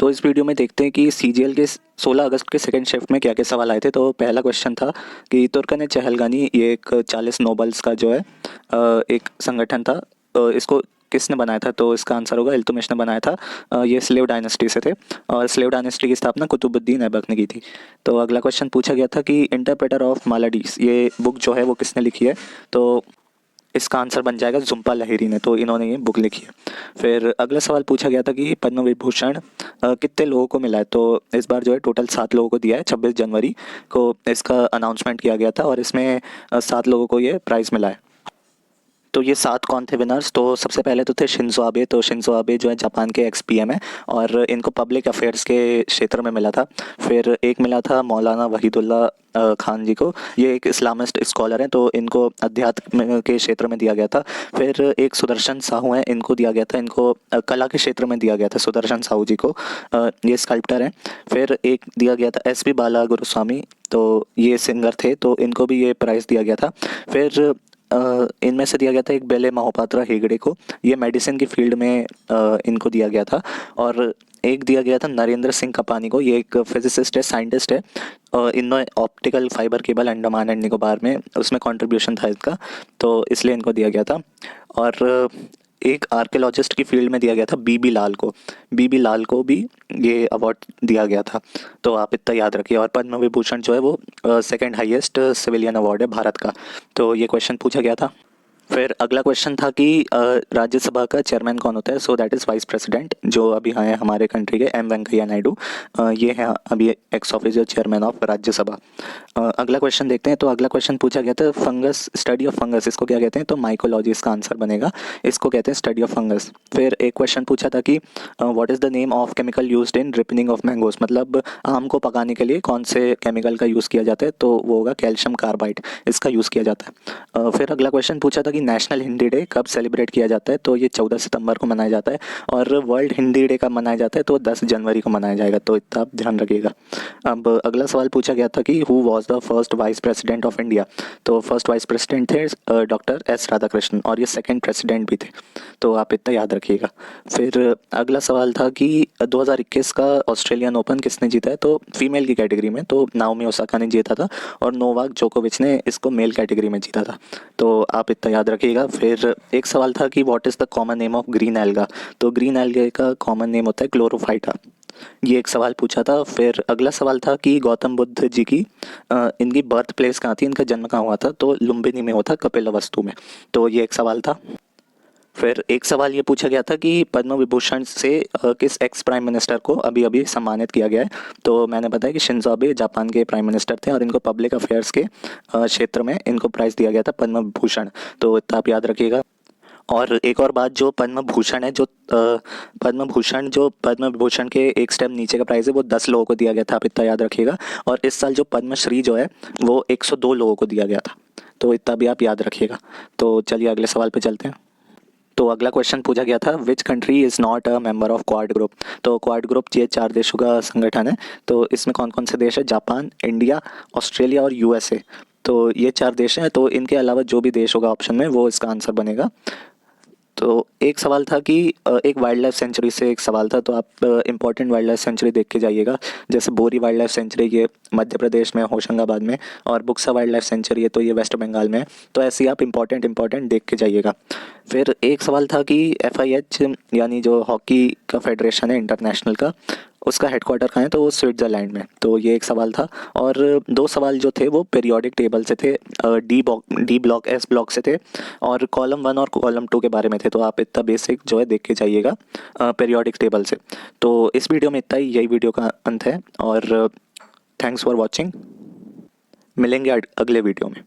तो इस वीडियो में देखते हैं कि सीजीएल के 16 अगस्त के सेकंड शिफ्ट में क्या क्या सवाल आए थे। तो पहला क्वेश्चन था कि तुर्कन चहलगानी, ये एक 40 नोबल्स का जो है एक संगठन था। इसको किसने बनाया था? तो इसका आंसर होगा इल्तुतमिश ने बनाया था। ये स्लेव डायनेस्टी से थे और स्लेव डायनेस्टी की स्थापना कुतुबुद्दीन ऐबक ने की थी। तो अगला क्वेश्चन पूछा गया था कि इंटरप्रेटर ऑफ मालाडीज, ये बुक जो है वो किसने लिखी है? तो इसका आंसर बन जाएगा झुम्पा लाहिरी ने, तो इन्होंने ये बुक लिखी है। फिर अगला सवाल पूछा गया था कि पद्म विभूषण कितने लोगों को मिला है? तो इस बार जो है टोटल 7 लोगों को दिया है। 26 जनवरी को इसका अनाउंसमेंट किया गया था और इसमें 7 लोगों को ये प्राइज़ मिला है। तो ये 7 कौन थे विनर्स? तो सबसे पहले तो थे शिंजो आबे। तो शिंजो आबे जो है जापान के एक्स पीएम है और इनको पब्लिक अफेयर्स के क्षेत्र में मिला था। फिर एक मिला था मौलाना वहीदुल्ला खान जी को, ये एक इस्लामिस्ट स्कॉलर हैं, तो इनको अध्यात्म के क्षेत्र में दिया गया था। फिर एक सुदर्शन साहू हैं, इनको दिया गया था, इनको कला के क्षेत्र में दिया गया था सुदर्शन साहू जी को, ये स्कल्प्टर हैं। फिर एक दिया गया था एस पी बाला गुरुस्वामी, तो ये सिंगर थे, तो इनको भी ये प्राइज़ दिया गया था। फिर इनमें से दिया गया था एक बेले महापात्रा हेगड़े को, ये मेडिसिन की फील्ड में इनको दिया गया था। और एक दिया गया था नरेंद्र सिंह कपानी को, ये एक फिजिसिस्ट है, साइंटिस्ट है। इन्होंने optical fibre cable Andaman and Nicobar में उसमें कंट्रीब्यूशन था इसका, तो इसलिए इनको दिया गया था। और एक आर्कियोलॉजिस्ट की फील्ड में दिया गया था बीबी लाल को, बीबी लाल को भी ये अवार्ड दिया गया था। तो आप इतना याद रखिए। और पद्म विभूषण जो है वो सेकंड हाईएस्ट सिविलियन अवार्ड है भारत का। तो ये क्वेश्चन पूछा गया था। फिर अगला क्वेश्चन था कि राज्यसभा का चेयरमैन कौन होता है? So that is vice president, जो अभी हैं हमारे कंट्री के एम वेंकैया नायडू, ये हैं अभी x official chairman of Rajya Sabha. अगला क्वेश्चन देखते हैं। तो अगला क्वेश्चन पूछा गया था फंगस, स्टडी ऑफ फंगस, इसको क्या कहते हैं? तो माइकोलॉजी इसका आंसर बनेगा, इसको कहते हैं स्टडी ऑफ फंगस। फिर एक क्वेश्चन पूछा था कि what is the name of chemical used in ripening of mangoes, मतलब आम को पकाने के लिए कौन से केमिकल का यूज़ किया जाता है? तो वो होगा कैल्शियम कार्बाइड, इसका यूज़ किया जाता है। फिर अगला क्वेश्चन पूछा था कि नेशनल हिंदी डे कब सेलिब्रेट किया जाता है? तो ये 14 सितंबर को मनाया जाता है। और वर्ल्ड हिंदी डे कब मनाया जाता है? तो 10 जनवरी को मनाया जाएगा, तो इतना आप ध्यान रखिएगा। अब अगला सवाल पूछा गया था कि who was the first vice president of India? तो फर्स्ट वाइस प्रेसिडेंट थे डॉक्टर एस राधाकृष्णन और ये सेकंड प्रेसिडेंट भी थे, तो आप इतना याद रखिएगा। फिर अगला सवाल था कि 2021 का ऑस्ट्रेलियन ओपन किसने जीता है? तो फीमेल की कैटेगरी में तो नाओमी ओसाका ने जीता था और नोवाक जोकोविच ने इसको मेल कैटेगरी में जीता था, तो आप इतना याद रखिएगा। फिर एक सवाल था कि what is the common name of green alga? तो ग्रीन एल्गा का कॉमन नेम होता है क्लोरोफाइटा, ये एक सवाल पूछा था। फिर अगला सवाल था कि गौतम बुद्ध जी की इनकी बर्थ प्लेस कहाँ थी, इनका जन्म कहाँ हुआ था? तो लुम्बिनी में हुआ था, कपिलवस्तु में, तो ये एक सवाल था। फिर एक सवाल ये पूछा गया था कि पद्म विभूषण से किस एक्स प्राइम मिनिस्टर को अभी अभी सम्मानित किया गया है? तो मैंने बताया कि शिंजो आबे जापान के प्राइम मिनिस्टर थे और इनको पब्लिक अफेयर्स के क्षेत्र में इनको प्राइज़ दिया गया था पद्म विभूषण, तो इतना आप याद रखिएगा। और एक और बात, जो पद्म भूषण है, जो पद्म विभूषण के एक स्टेप नीचे का प्राइस है वो 10 लोगों को दिया गया था, आप इतना याद रखिएगा। और इस साल जो पद्मश्री जो है वो 102 लोगों को दिया गया था, तो इतना भी आप याद रखिएगा। तो चलिए अगले सवाल पे चलते हैं। तो अगला क्वेश्चन पूछा गया था which country is not a member of quad group? तो क्वाड ग्रुप ये 4 देशों का संगठन है, तो इसमें कौन कौन से देश है? जापान, इंडिया, ऑस्ट्रेलिया और यूएसए, तो ये 4 देश हैं। तो इनके अलावा जो भी देश होगा ऑप्शन में वो इसका आंसर बनेगा। तो एक सवाल था कि एक वाइल्ड लाइफ सेंचुरी से एक सवाल था, तो आप इंपॉर्टेंट वाइल्ड लाइफ सेंचुरी देख के जाइएगा। जैसे बोरी वाइल्ड लाइफ सेंचुरी ये मध्य प्रदेश में, होशंगाबाद में, और बुक्सा वाइल्ड लाइफ सेंचुरी है तो ये वेस्ट बंगाल में है। तो ऐसे ही आप इंपॉर्टेंट देख के जाइएगा। फिर एक सवाल था कि FIH यानी जो हॉकी का फेडरेशन है इंटरनेशनल का, उसका हेडक्वार्टर कहाँ है? तो वो स्विट्ज़रलैंड में, तो ये एक सवाल था। और 2 सवाल जो थे वो पीरियोडिक टेबल से थे, डी ब्लॉक, एस ब्लॉक से थे, और कॉलम 1 और कॉलम 2 के बारे में थे, तो आप इतना बेसिक जो है देख के जाइएगा पीरियोडिक टेबल से। तो इस वीडियो में इतना ही, यही वीडियो का अंत है और थैंक्स फॉर वॉचिंग। मिलेंगे अगले वीडियो में।